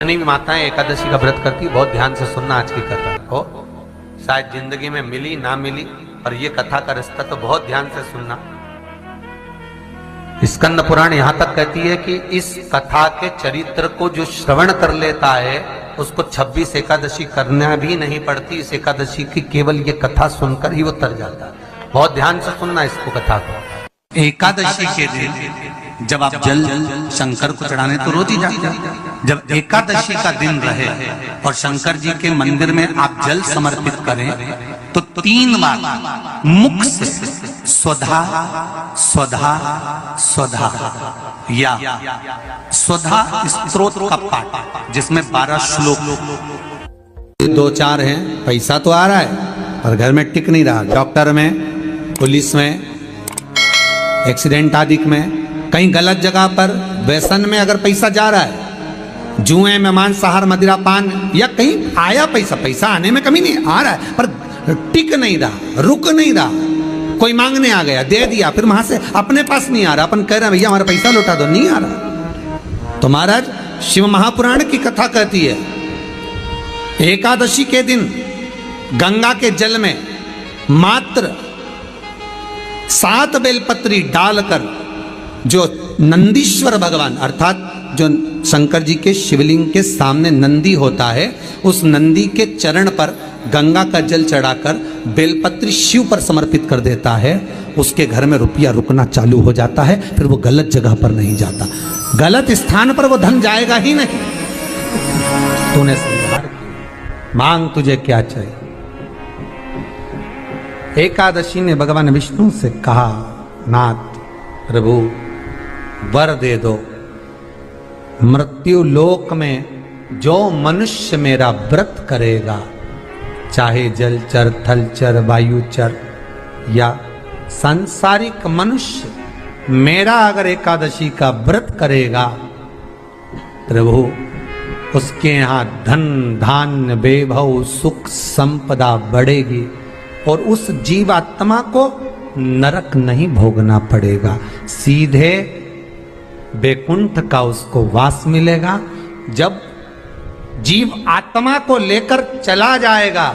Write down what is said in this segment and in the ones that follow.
जितनी भी माताएं एकादशी का व्रत करती, बहुत ध्यान से सुनना आज की कथा हो। शायद जिंदगी में मिली ना मिली, और ये कथा का रिश्ता तो बहुत ध्यान से सुनना। स्कंद पुराण यहां तक कहती है कि इस कथा के चरित्र को जो श्रवण कर लेता है उसको 26 एकादशी करना भी नहीं पड़ती। इस एकादशी की केवल ये कथा सुनकर ही वो तर जाता है। बहुत ध्यान से सुनना इसको, कथा को। एकादशी के दिन जब आप जल शंकर को चढ़ाने तो रोज ही जाते हैं। जब एकादशी का दिन रहे और शंकर जी के मंदिर में आप जल समर्पित करें तो 3 बार मुख से स्वधा स्वधा स्वधा या स्वधा स्तोत्र का पाठ, जिसमें 12 श्लोक 2-4 हैं। पैसा तो आ रहा है पर घर में टिक नहीं रहा। डॉक्टर में, पुलिस में, एक्सीडेंट आदि में, कहीं गलत जगह पर, व्यसन में अगर पैसा जा रहा है, जुए में, मांसाहार, मदिरा पान, या कहीं आया पैसा आने में कमी नहीं, आ रहा है पर टिक नहीं रहा, रुक नहीं रहा। कोई मांगने आ गया, दे दिया, फिर वहां से अपने पास नहीं आ रहा, अपन कह रहे हैं भैया हमारा पैसा लौटा दो, नहीं आ रहा। तो महाराज शिव महापुराण की कथा कहती है एकादशी के दिन गंगा के जल में मात्र 7 बेलपत्री डालकर जो नंदीश्वर भगवान अर्थात जो शंकर जी के शिवलिंग के सामने नंदी होता है, उस नंदी के चरण पर गंगा का जल चढ़ाकर बेलपत्री शिव पर समर्पित कर देता है, उसके घर में रुपया रुकना चालू हो जाता है। फिर वो गलत जगह पर नहीं जाता, गलत स्थान पर वो धन जाएगा ही नहीं। तूने समझा, मांग तुझे क्या चाहिए। एकादशी ने भगवान विष्णु से कहा, नाथ प्रभु वर दे दो, मृत्यु लोक में जो मनुष्य मेरा व्रत करेगा, चाहे जलचर, थलचर, वायुचर या सांसारिक मनुष्य, मेरा अगर एकादशी का व्रत करेगा, प्रभु उसके यहाँ धन धान्य वैभव सुख संपदा बढ़ेगी और उस जीवात्मा को नरक नहीं भोगना पड़ेगा, सीधे वैकुंठ का उसको वास मिलेगा। जब जीव आत्मा को लेकर चला जाएगा,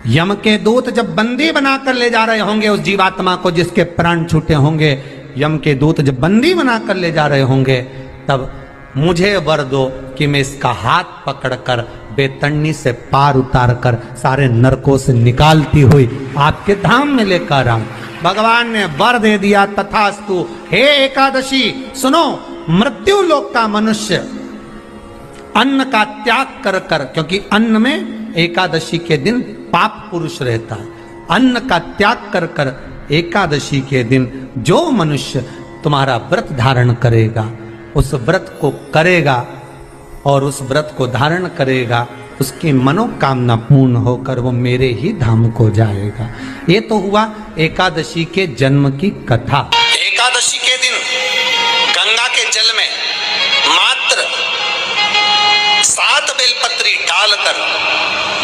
यम के दूत जब बंदी बनाकर ले जा रहे होंगे उस जीवात्मा को, जिसके प्राण छूटे होंगे, यम के दूत जब बंदी बनाकर ले जा रहे होंगे, तब मुझे वर दो कि मैं इसका हाथ पकड़कर बेतन्नी से पार उतार कर सारे नरकों से निकालती हुई आपके धाम में लेकर आऊं। भगवान ने वर दे दिया, तथास्तु। हे एकादशी सुनो, मृत्यु लोक का मनुष्य अन्न का त्याग कर कर, क्योंकि अन्न में एकादशी के दिन पाप पुरुष रहता है, अन्न का त्याग कर कर एकादशी के दिन जो मनुष्य तुम्हारा व्रत धारण करेगा, उस व्रत को करेगा और उस व्रत को धारण करेगा, उसकी मनोकामना पूर्ण होकर वो मेरे ही धाम को जाएगा। ये तो हुआ एकादशी के जन्म की कथा। एकादशी के दिन गंगा के जल में मात्र 7 बेलपत्री डालकर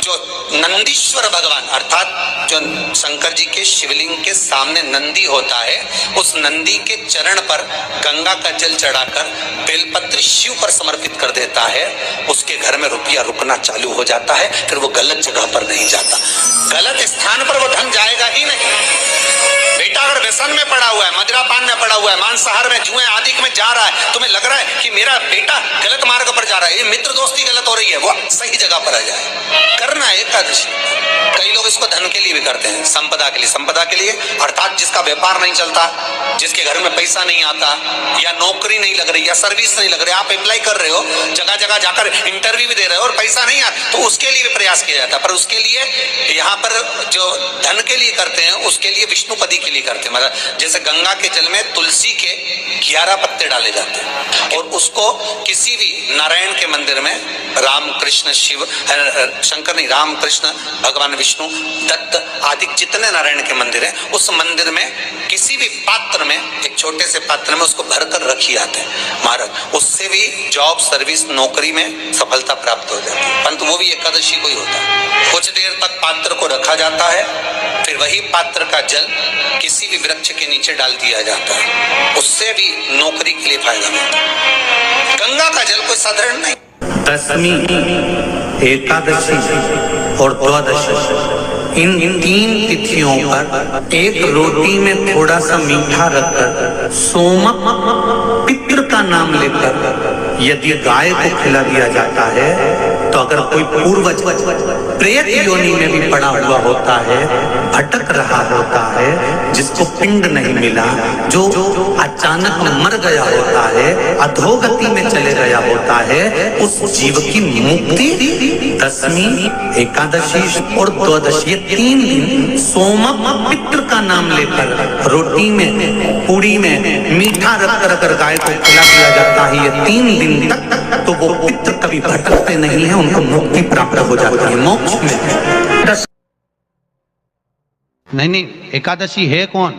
जो नंदीश्वर भगवान अर्थात जो शंकर जी के शिवलिंग के सामने नंदी होता है, उस नंदी के चरण पर गंगा का जल चढ़ाकर बेलपत्री शिव पर समर्पित कर देता है, उसके घर में रुपया रुकना चालू हो जाता है। फिर वो गलत जगह पर नहीं जाता, गलत स्थान पर वो धन जाएगा ही नहीं। बेटा अगर व्यसन में पड़ा हुआ है, मदिरा पान में पड़ा हुआ है, मांसाहार में, जुए आदि में जा रहा है, तुम्हें लग रहा है कि मेरा बेटा गलत मार्ग पर जा रहा है, ये मित्र दोस्ती गलत हो रही है, वो सही जगह पर आ जाए। करना है एकादशी। कई लोग इसको धन के लिए भी करते हैं, संपदा के लिए। संपदा के लिए अर्थात जिसका व्यापार नहीं चलता, जिसके घर में पैसा नहीं आता, या नौकरी नहीं लग रही, या सर्विस नहीं लग रही, आप अप्लाई कर रहे हो, जगह जगह जाकर इंटरव्यू भी दे रहे हो और पैसा नहीं आता, तो उसके लिए भी प्रयास किया जाता है। पर उसके लिए यहाँ पर जो धन के लिए करते हैं, उसके लिए विष्णुपदी के लिए करते हैं। मतलब जैसे गंगा के जल में तुलसी के 11 पत्ते डाले जाते हैं और उसको किसी भी नारायण के मंदिर में, राम कृष्ण शिव शंकर नहीं, राम कृष्ण भगवान विष्णु दत्त आदि जितने नारायण के मंदिर हैं, उस मंदिर में किसी भी पात्र में, एक छोटे से पात्र में उसको भरकर रखी जाते हैं महाराज। उससे भी जॉब, सर्विस, नौकरी में सफलता प्राप्त हो जाती है। परंतु वो भी एकादशी को ही होता है। कुछ देर तक पात्र को रखा जाता है, फिर वही पात्र का जल किसी भी वृक्ष के नीचे डाल दिया जाता है, उससे भी नौकरी के लिए फायदा मिलता है। गंगा का जल कोई साधारण नहीं। दशमी, एकादशी और द्वादशी, इन 3 तिथियों पर एक रोटी में थोड़ा सा मीठा रखकर सोमक पितृ का नाम लेकर यदि गाय को खिला दिया जाता है तो अगर कोई पूर्वज प्रेत योनि में भी पड़ा हुआ होता है, भटक रहा होता है, जिसको पिंड नहीं मिला, जो अचानक मर गया होता है, अधोगति में चले गया होता है, उस जीव की मुक्ति दशमी, एकादशी और द्वादशी, ये 3 दिन सोमक पितृ का नाम लेकर रोटी में, पूड़ी में मीठा रखकर अगर गाय को खिला दिया जाता है ये 3 दिन तक, तो वो पितृ कभी भटकते नहीं है, उनको मुक्ति प्राप्त हो जाती है, मोक्ष में। नहीं, एकादशी है कौन?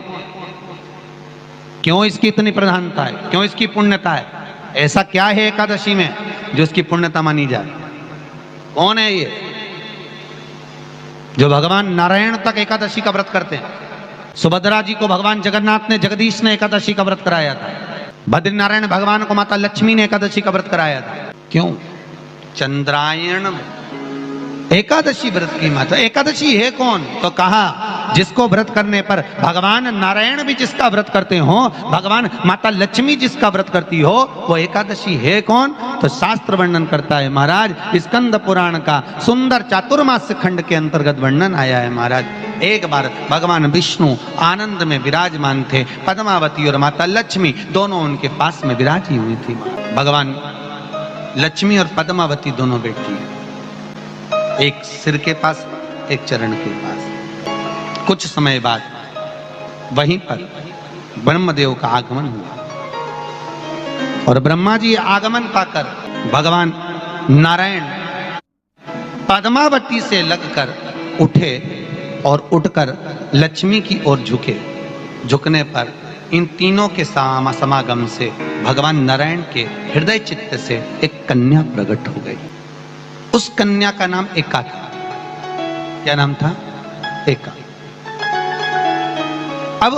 क्यों इसकी इतनी प्रधानता है? क्यों इसकी पुण्यता है? ऐसा क्या है एकादशी में जो इसकी पुण्यता मानी जाए? कौन है ये जो भगवान नारायण तक एकादशी का व्रत करते हैं? सुभद्रा जी को भगवान जगन्नाथ ने, जगदीश ने एकादशी का व्रत कराया था। बद्रीनारायण भगवान को माता लक्ष्मी ने एकादशी का व्रत कराया था। क्यों? चंद्रायण एकादशी व्रत की माता। एकादशी है कौन? तो कहा जिसको व्रत करने पर भगवान नारायण भी जिसका व्रत करते हो, भगवान माता लक्ष्मी जिसका व्रत करती हो, वो एकादशी है कौन? तो शास्त्र वर्णन करता है महाराज, स्कंद पुराण का सुंदर चातुर्मास्य खंड के अंतर्गत वर्णन आया है महाराज। एक बार भगवान विष्णु आनंद में विराजमान थे, पद्मावती और माता लक्ष्मी दोनों उनके पास में विराजी हुई थी। भगवान लक्ष्मी और पद्मावती दोनों बैठी हैं, एक सिर के पास, एक चरण के पास। कुछ समय बाद वहीं पर ब्रह्मदेव का आगमन हुआ और ब्रह्मा जी आगमन पाकर भगवान नारायण पद्मावती से लगकर उठे और उठकर लक्ष्मी की ओर झुके। झुकने पर इन तीनों के समागम से भगवान नारायण के हृदय चित्त से एक कन्या प्रकट हो गई। उस कन्या का नाम एका था। क्या नाम था? एका। अब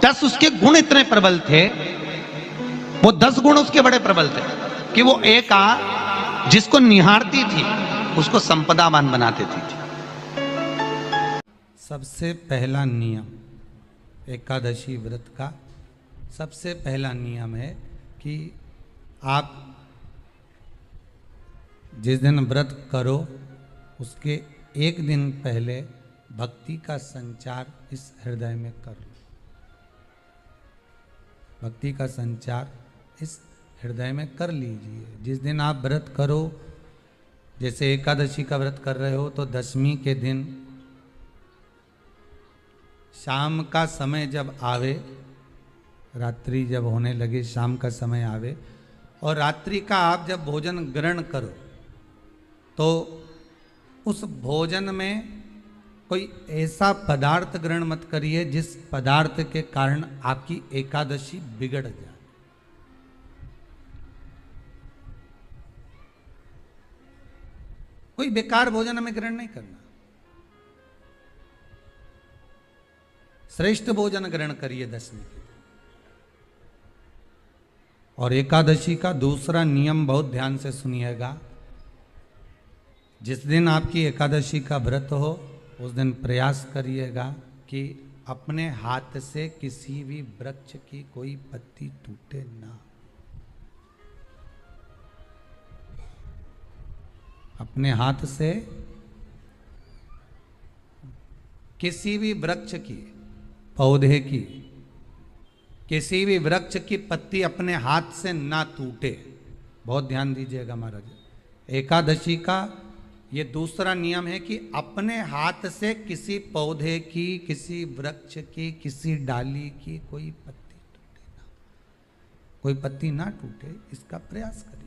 10 उसके गुण इतने प्रबल थे, वो 10 गुण उसके बड़े प्रबल थे कि वो एका जिसको निहारती थी उसको संपदावान बना देती थी। सबसे पहला नियम एकादशी व्रत का, सबसे पहला नियम है कि आप जिस दिन व्रत करो उसके एक दिन पहले भक्ति का संचार इस हृदय में कर लो। भक्ति का संचार इस हृदय में कर लीजिए। जिस दिन आप व्रत करो, जैसे एकादशी का व्रत कर रहे हो तो दशमी के दिन शाम का समय जब आवे, रात्रि जब होने लगे, शाम का समय आवे और रात्रि का आप जब भोजन ग्रहण करो तो उस भोजन में कोई ऐसा पदार्थ ग्रहण मत करिए जिस पदार्थ के कारण आपकी एकादशी बिगड़ जाए। कोई बेकार भोजन हमें ग्रहण नहीं करना, श्रेष्ठ भोजन ग्रहण करिए दशमी के। और एकादशी का दूसरा नियम बहुत ध्यान से सुनिएगा। जिस दिन आपकी एकादशी का व्रत हो उस दिन प्रयास करिएगा कि अपने हाथ से किसी भी वृक्ष की कोई पत्ती टूटे ना। अपने हाथ से किसी भी वृक्ष की, पौधे की, किसी भी वृक्ष की पत्ती अपने हाथ से ना टूटे। बहुत ध्यान दीजिएगा महाराज। एकादशी का ये दूसरा नियम है कि अपने हाथ से किसी पौधे की, किसी वृक्ष की, किसी डाली की कोई पत्ती टूटे ना, कोई पत्ती ना टूटे, इसका प्रयास करिए।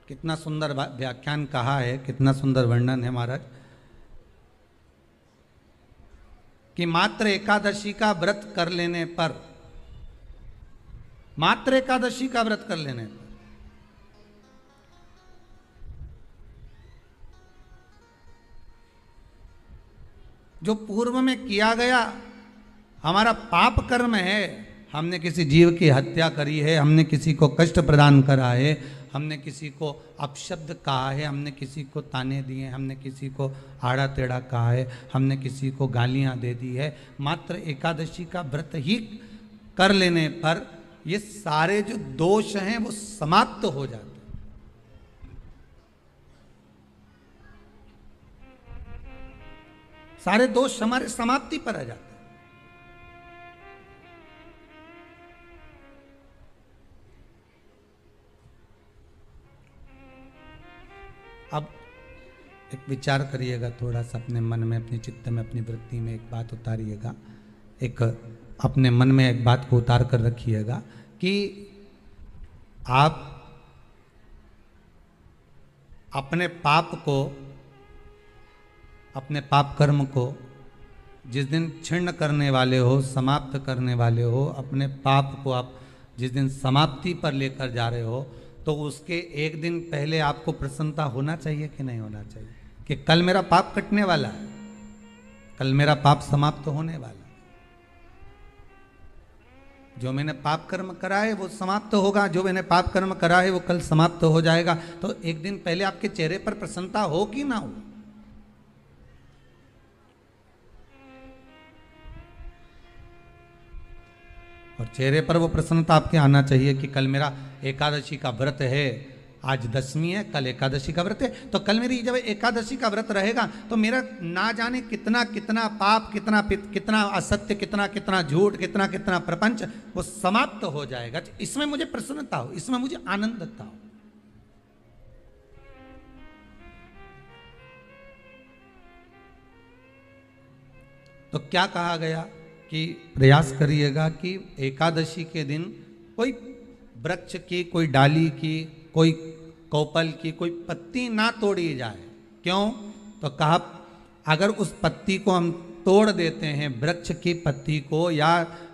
कितना सुंदर व्याख्यान कहा है, कितना सुंदर वर्णन है महाराज कि मात्र एकादशी का व्रत कर लेने पर, मात्र एकादशी का व्रत कर लेने पर जो पूर्व में किया गया हमारा पाप कर्म है, हमने किसी जीव की हत्या करी है, हमने किसी को कष्ट प्रदान करा है, हमने किसी को अपशब्द कहा है, हमने किसी को ताने दिए, हमने किसी को आड़ा टेढ़ा कहा है, हमने किसी को गालियां दे दी है, मात्र एकादशी का व्रत ही कर लेने पर ये सारे जो दोष हैं वो समाप्त हो जाते हैं। सारे दोष हमारे समाप्ति पर आ जाते हैं। अब एक विचार करिएगा थोड़ा सा अपने मन में, अपने चित्त में, अपनी वृत्ति में एक बात उतारिएगा, एक अपने मन में एक बात को उतार कर रखिएगा कि आप अपने पाप को, अपने पाप कर्म को जिस दिन छिन्न करने वाले हो, समाप्त करने वाले हो, अपने पाप को आप जिस दिन समाप्ति पर लेकर जा रहे हो, तो उसके एक दिन पहले आपको प्रसन्नता होना चाहिए कि नहीं होना चाहिए कि कल मेरा पाप कटने वाला है, कल मेरा पाप समाप्त होने वाला है, जो मैंने पाप कर्म करा है वो समाप्त होगा, जो मैंने पाप कर्म करा है वो कल समाप्त हो जाएगा। तो एक दिन पहले आपके चेहरे पर प्रसन्नता हो कि ना हो? और चेहरे पर वो प्रसन्नता आपके आना चाहिए कि कल मेरा एकादशी का व्रत है, आज दशमी है, कल एकादशी का व्रत है, तो कल मेरी जब एकादशी का व्रत रहेगा तो मेरा ना जाने कितना कितना पाप, कितना असत्य, कितना झूठ, कितना प्रपंच वो समाप्त हो जाएगा। इसमें मुझे प्रसन्नता हो, इसमें मुझे आनंदता हो। तो क्या कहा गया कि प्रयास करिएगा कि एकादशी के दिन कोई वृक्ष की, कोई डाली की, कोई कोपल की कोई पत्ती ना तोड़ी जाए। क्यों? तो कहा अगर उस पत्ती को हम तोड़ देते हैं, वृक्ष की पत्ती को या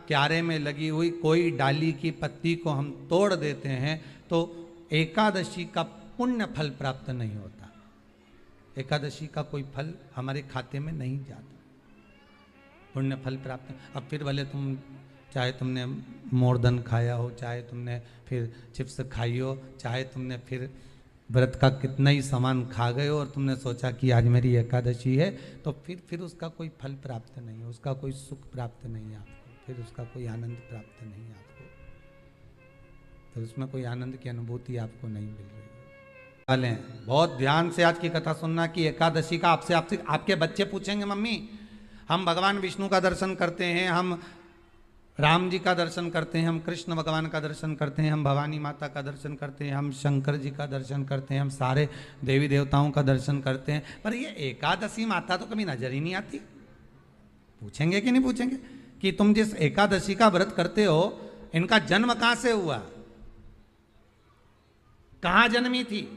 क्यारे में लगी हुई कोई डाली की पत्ती को हम तोड़ देते हैं तो एकादशी का पुण्य फल प्राप्त नहीं होता, एकादशी का कोई फल हमारे खाते में नहीं जाता, पुण्य फल प्राप्त। अब फिर भले तुम चाहे तुमने मोरदन खाया हो, चाहे तुमने फिर चिप्स खाई हो, चाहे तुमने फिर व्रत का कितना ही सामान खा गए हो और तुमने सोचा कि आज मेरी एकादशी है, तो फिर उसका कोई फल प्राप्त नहीं है, उसका कोई सुख प्राप्त नहीं है आपको, फिर उसका कोई आनंद प्राप्त नहीं है आपको, फिर उसमें कोई आनंद की अनुभूति आपको नहीं मिल रही है। बहुत ध्यान से आज की कथा सुनना कि एकादशी का आपसे आपके बच्चे पूछेंगे, मम्मी हम भगवान विष्णु का दर्शन करते हैं, हम राम जी का दर्शन करते हैं, हम कृष्ण भगवान का दर्शन करते हैं, हम भवानी माता का दर्शन करते हैं, हम शंकर जी का दर्शन करते हैं, हम सारे देवी देवताओं का दर्शन करते हैं, पर ये एकादशी माता तो कभी नजर ही नहीं आती। पूछेंगे कि नहीं पूछेंगे कि तुम जिस एकादशी का व्रत करते हो इनका जन्म कहां से हुआ, कहां जन्मी थी?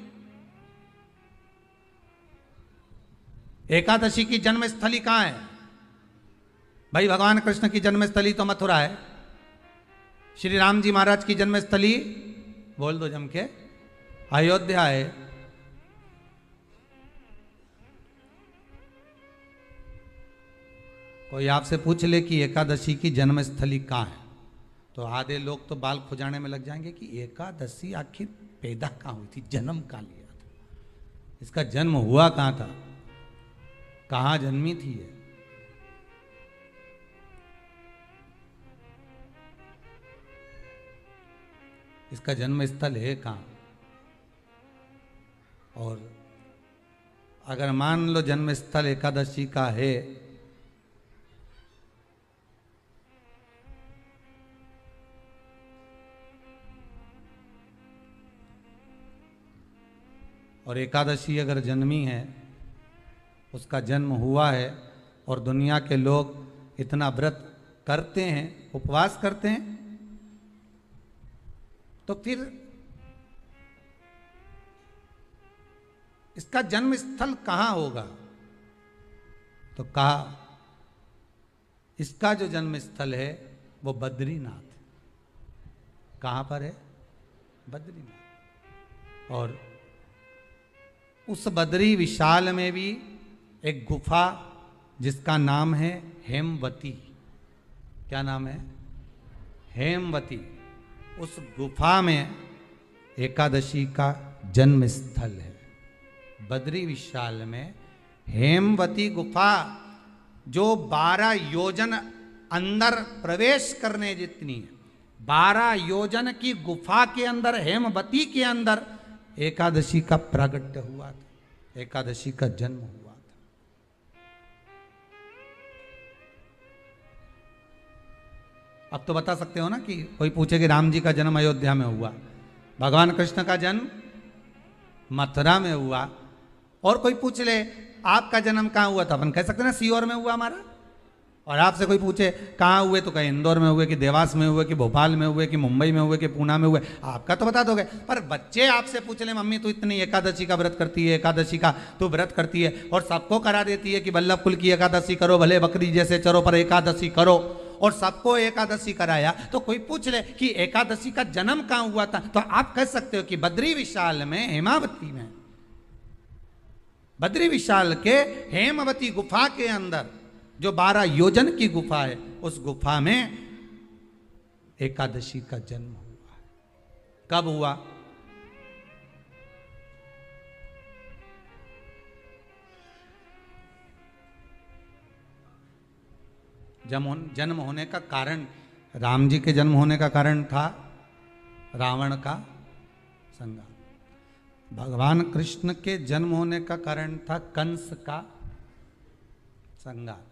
एकादशी की जन्मस्थली कहां है? भाई भगवान कृष्ण की जन्मस्थली तो मथुरा है, श्री राम जी महाराज की जन्मस्थली बोल दो जम के अयोध्या है। कोई आपसे पूछ ले कि एकादशी की जन्मस्थली कहाँ है तो आधे लोग तो बाल खुजाने में लग जाएंगे कि एकादशी आखिर पैदा कहाँ हुई थी, जन्म कहाँ लिया था, इसका जन्म हुआ कहाँ था, कहाँ जन्मी थी ये? इसका जन्म स्थल है कहाँ? और अगर मान लो जन्म स्थल एकादशी का है और एकादशी अगर जन्मी है, उसका जन्म हुआ है और दुनिया के लोग इतना व्रत करते हैं, उपवास करते हैं, तो फिर इसका जन्म स्थल कहां होगा? तो कहा इसका जो जन्म स्थल है वो बद्रीनाथ। कहां पर है? बद्रीनाथ। और उस बद्री विशाल में भी एक गुफा जिसका नाम है हेमवती। क्या नाम है? हेमवती। उस गुफा में एकादशी का जन्म स्थल है। बद्री विशाल में हेमवती गुफा जो 12 योजन अंदर प्रवेश करने जितनी है, 12 योजन की गुफा के अंदर, हेमवती के अंदर एकादशी का प्रागट्य हुआ था, एकादशी का जन्म हुआ था। अब तो बता सकते हो ना कि कोई पूछे कि राम जी का जन्म अयोध्या में हुआ, भगवान कृष्ण का जन्म मथुरा में हुआ, और कोई पूछ ले आपका जन्म कहाँ हुआ था, अपन कह सकते ना सीहोर में हुआ हमारा। और आपसे कोई पूछे कहाँ हुए तो कहे इंदौर में हुए, कि देवास में हुए, कि भोपाल में हुए, कि मुंबई में हुए, कि पूना में हुए, आपका तो बता दोगे। पर बच्चे आपसे पूछ ले मम्मी तू इतनी एकादशी का व्रत करती है, एकादशी का तू व्रत करती है और सबको करा देती है कि बल्लभ कुल की एकादशी करो, भले बकरी जैसे चरो पर एकादशी करो, और सबको एकादशी कराया, तो कोई पूछ ले कि एकादशी का जन्म कहाँ हुआ था, तो आप कह सकते हो कि बद्री विशाल में, हेमावती में, बद्री विशाल के हेमवती गुफा के अंदर जो 12 योजन की गुफा है, उस गुफा में एकादशी का जन्म हुआ। कब हुआ? जन्म होने का कारण, राम जी के जन्म होने का कारण था रावण का संहार। भगवान कृष्ण के जन्म होने का कारण था कंस का संहार।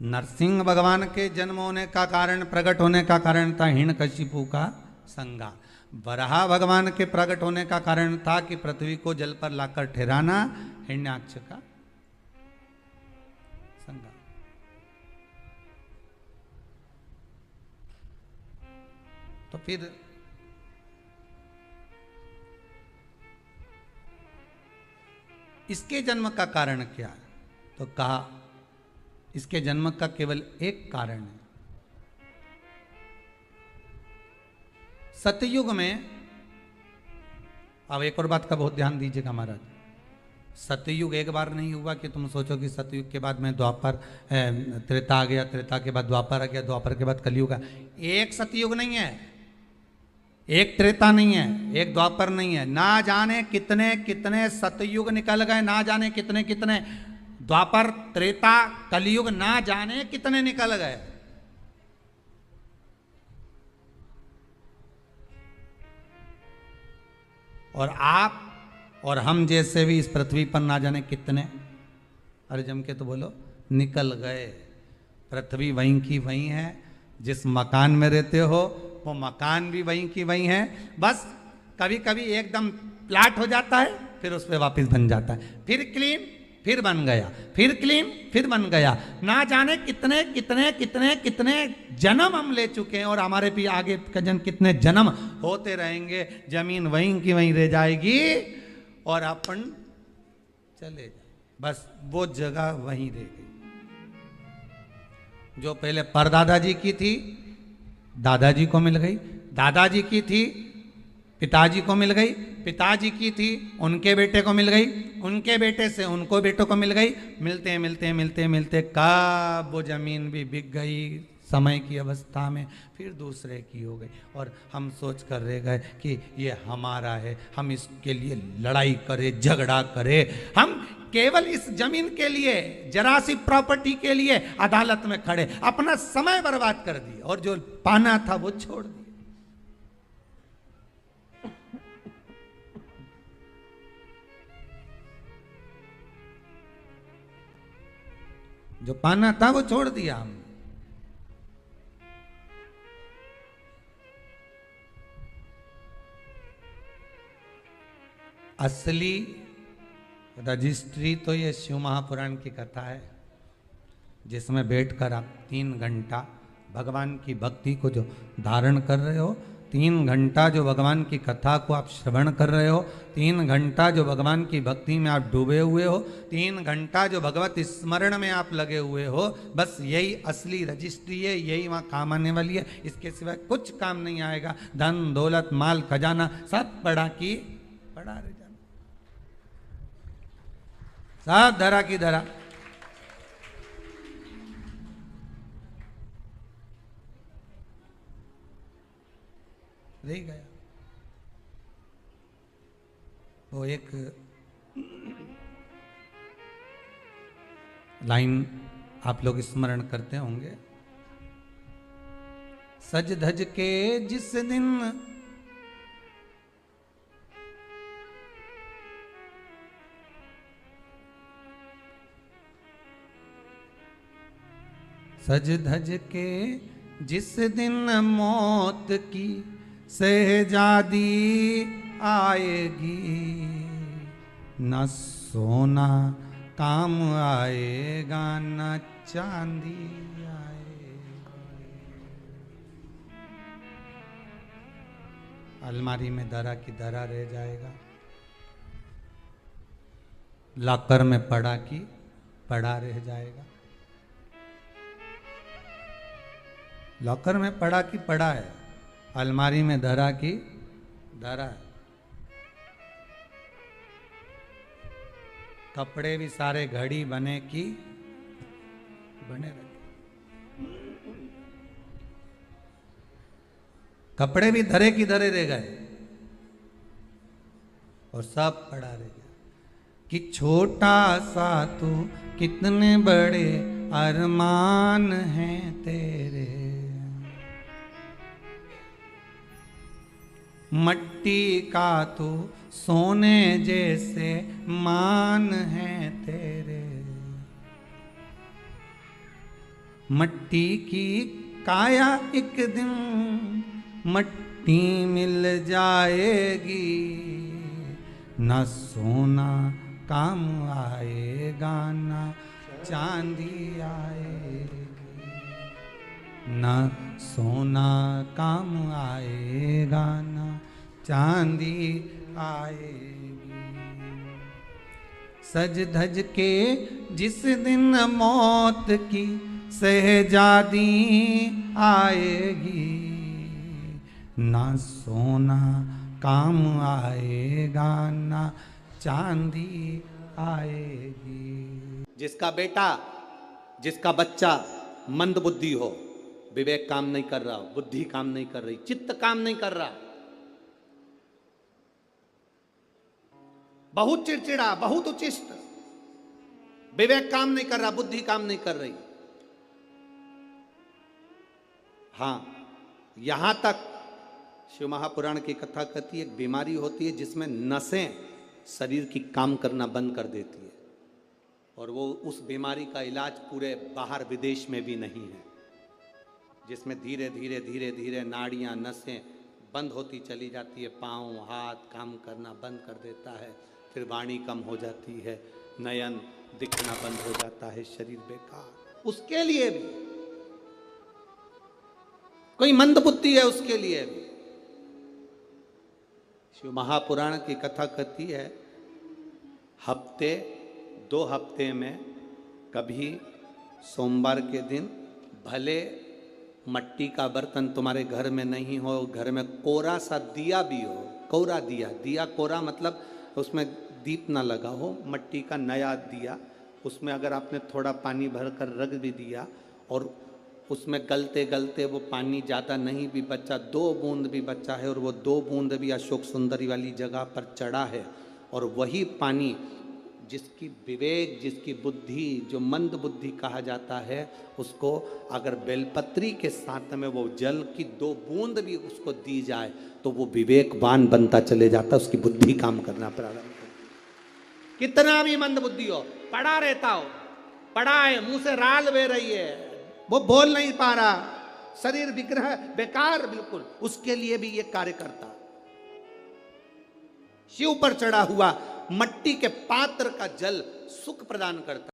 नरसिंह भगवान के जन्म होने का कारण, प्रकट होने का कारण था हिरण्यकशिपु का संहार। वराह भगवान के प्रकट होने का कारण था कि पृथ्वी को जल पर लाकर ठहराना, हिरण्याक्ष का संहार। तो फिर इसके जन्म का कारण क्या है? तो कहा इसके जन्म का केवल एक कारण है। सतयुग में, अब एक और बात का बहुत ध्यान दीजिएगा महाराज, सतयुग एक बार नहीं हुआ कि तुम सोचो कि सतयुग के बाद में द्वापर, त्रेता आ गया, त्रेता के बाद द्वापर आ गया, द्वापर के बाद कलयुग आ। एक सतयुग नहीं है, एक त्रेता नहीं है, एक द्वापर नहीं है, ना जाने कितने कितने सतयुग निकल गए, ना जाने कितने कितने द्वापर, त्रेता, कलयुग, ना जाने कितने निकल गए। और आप और हम जैसे भी इस पृथ्वी पर ना जाने कितने, अरे जम के तो बोलो, निकल गए। पृथ्वी वहीं की वहीं है, जिस मकान में रहते हो वो मकान भी वहीं की वहीं है, बस कभी कभी एकदम प्लाट हो जाता है, फिर उस पर वापस बन जाता है, फिर क्लीन, फिर बन गया, फिर क्लीन, फिर बन गया। ना जाने कितने कितने कितने कितने जन्म हम ले चुके हैं, और हमारे भी आगे का जन्म कितने जन्म होते रहेंगे। जमीन वहीं की वहीं रह जाएगी और अपन चले जाए, बस वो जगह वहीं रह गई। जो पहले परदादाजी की थी, दादाजी को मिल गई, दादाजी की थी, पिताजी को मिल गई, पिताजी की थी, उनके बेटे को मिल गई, उनके बेटे से उनको बेटों को मिल गई। मिलते मिलते मिलते मिलते कब वो जमीन भी बिक गई समय की अवस्था में, फिर दूसरे की हो गई, और हम सोच कर रह गए कि ये हमारा है, हम इसके लिए लड़ाई करें, झगड़ा करें, हम केवल इस जमीन के लिए, जरा सी प्रॉपर्टी के लिए अदालत में खड़े, अपना समय बर्बाद कर दिया, और जो पाना था वो छोड़ दिया। जो पाना था वो छोड़ दिया हमने। असली रजिस्ट्री तो ये शिव महापुराण की कथा है, जिसमें बैठकर आप 3 घंटा भगवान की भक्ति को जो धारण कर रहे हो, 3 घंटा जो भगवान की कथा को आप श्रवण कर रहे हो, 3 घंटा जो भगवान की भक्ति में आप डूबे हुए हो, 3 घंटा जो भगवत स्मरण में आप लगे हुए हो, बस यही असली रजिस्ट्री है, यही वहाँ काम आने वाली है। इसके सिवाय कुछ काम नहीं आएगा। धन दौलत माल खजाना सब पड़ा की पड़ा रह जाना, सब धरा की धरा। रह गया। वो एक लाइन आप लोग स्मरण करते होंगे, सज धज के जिस दिन सज धज के जिस दिन मौत की शहजादी आएगी, न सोना काम आएगा न चांदी आएगा। अलमारी में धरा की धरा रह जाएगा, लॉकर में पड़ा की पड़ा रह जाएगा। लॉकर में पड़ा की पड़ा है, अलमारी में धरा की धरा है। कपड़े भी सारे घड़ी बने की बने रहे, कपड़े भी धरे की धरे रह गए और सब पड़ा रह गया। कि छोटा सा तू कितने बड़े अरमान हैं तेरे, मट्टी का तू सोने जैसे मान है तेरे। मट्टी की काया एक दिन मट्टी मिल जाएगी, न सोना काम आएगा न चांदी आएगी, न सोना काम आएगा न चांदी आएगी। सज धज के जिस दिन मौत की शहजादी आएगी, ना सोना काम आएगा ना चांदी आएगी। जिसका बेटा जिसका बच्चा मंद बुद्धि हो, विवेक काम नहीं कर रहा, बुद्धि काम नहीं कर रही, चित्त काम नहीं कर रहा, बहुत चिड़चिड़ा, बहुत उचिष्ट, विवेक काम नहीं कर रहा, बुद्धि काम नहीं कर रही। हां, यहां तक शिव महापुराण की कथा कहती है एक बीमारी होती है जिसमें नसें शरीर की काम करना बंद कर देती है, और वो उस बीमारी का इलाज पूरे बाहर विदेश में भी नहीं है, जिसमें धीरे धीरे धीरे धीरे नाड़ियां नसें बंद होती चली जाती है, पांव हाथ काम करना बंद कर देता है, फिर वाणी कम हो जाती है, नयन दिखना बंद हो जाता है, शरीर बेकार। उसके लिए भी कोई मंद बुद्धि है, उसके लिए भी शिव महापुराण की कथा कहती है हफ्ते 2 हफ्ते में कभी सोमवार के दिन भले मट्टी का बर्तन तुम्हारे घर में नहीं हो, घर में कोरा सा दिया भी हो, कोरा दिया, दिया कोरा मतलब उसमें दीप ना लगा हो, मट्टी का नया दिया, उसमें अगर आपने थोड़ा पानी भरकर रख भी दिया और उसमें गलते गलते वो पानी ज़्यादा नहीं भी बचा, 2 बूंद भी बचा है, और वो 2 बूंद भी अशोक सुंदरी वाली जगह पर चढ़ा है, और वही पानी जिसकी विवेक जिसकी बुद्धि जो मंद बुद्धि कहा जाता है, उसको अगर बेलपत्री के साथ में वो जल की 2 बूंद भी उसको दी जाए तो वो विवेकवान बनता चले जाता, उसकी बुद्धि काम करना प्रारंभ कर। कितना भी मंद बुद्धि हो, पड़ा रहता हो, पड़ा है, मुंह से राल बह रही है, वो बोल नहीं पा रहा, शरीर विग्रह बेकार बिल्कुल, उसके लिए भी ये कार्य करता। शिव पर चढ़ा हुआ मट्टी के पात्र का जल सुख प्रदान करता।